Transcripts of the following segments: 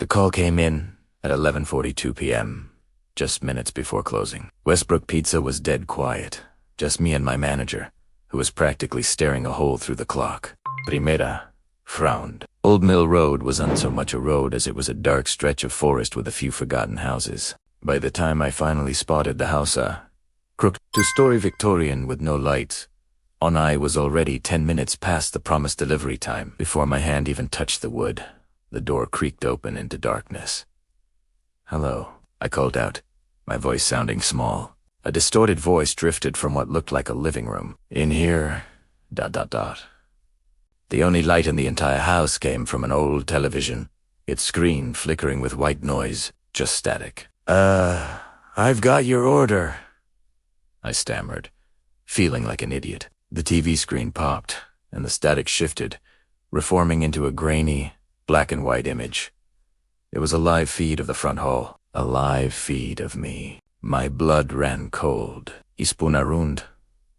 The call came in at 11:42 p.m., just minutes before closing. Westbrook Pizza was dead quiet, just me and my manager, who was practically staring a hole through the clock. Primera frowned. Old Mill Road was not so much a road as it was a dark stretch of forest with a few forgotten houses. By the time I finally spotted the house, crooked two-story Victorian with no lights, I was already 10 minutes past the promised delivery time. Before my hand even touched the wood, the door creaked open into darkness. "Hello," I called out, my voice sounding small. A distorted voice drifted from what looked like a living room. "In here, ... The only light in the entire house came from an old television, its screen flickering with white noise, just static. I've got your order," I stammered, feeling like an idiot. The TV screen popped, and the static shifted, reforming into a grainy, black and white image. It was a live feed of the front hall, a live feed of me. My blood ran cold, ispunarund,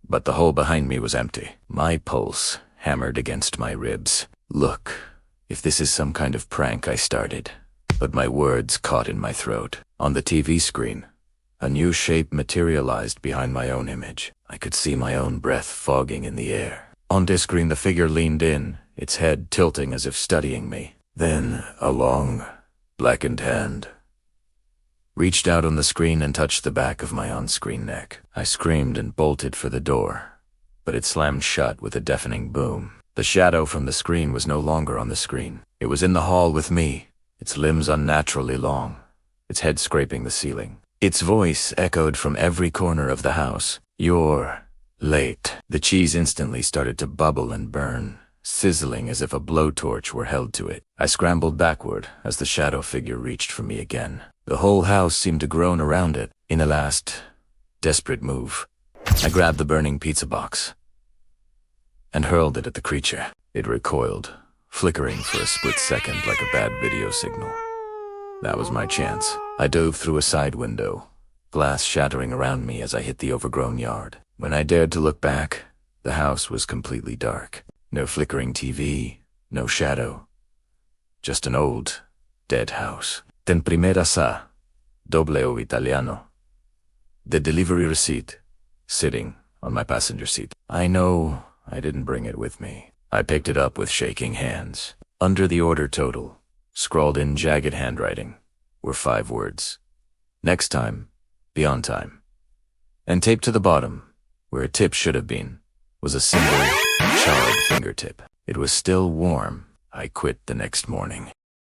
but the hole behind me was empty. My pulse hammered against my ribs. "Look, if this is some kind of prank," I started, but my words caught in my throat. On the TV screen, a new shape materialized behind my own image. I could see my own breath fogging in the air. On the screen, the figure leaned in, its head tilting as if studying me. Then a long, blackened hand reached out on the screen and touched the back of my on-screen neck. I screamed and bolted for the door, but it slammed shut with a deafening boom. The shadow from the screen was no longer on the screen. It was in the hall with me, its limbs unnaturally long, its head scraping the ceiling. Its voice echoed from every corner of the house. "You're late." The cheese instantly started to bubble and burn, sizzling as if a blowtorch were held to it. I scrambled backward as the shadow figure reached for me again. The whole house seemed to groan around it. In a last, desperate move, I grabbed the burning pizza box and hurled it at the creature. It recoiled, flickering for a split second like a bad video signal. That was my chance. I dove through a side window, glass shattering around me as I hit the overgrown yard. When I dared to look back, the house was completely dark. No flickering TV, no shadow. Just an old, dead house. "Ten primera sa, doble o italiano." The delivery receipt, sitting on my passenger seat. I know I didn't bring it with me. I picked it up with shaking hands. Under the order total, scrawled in jagged handwriting, were 5 words. "Next time, be on time." And taped to the bottom, where a tip should have been, was a single, charred fingertip. It was still warm. I quit the next morning.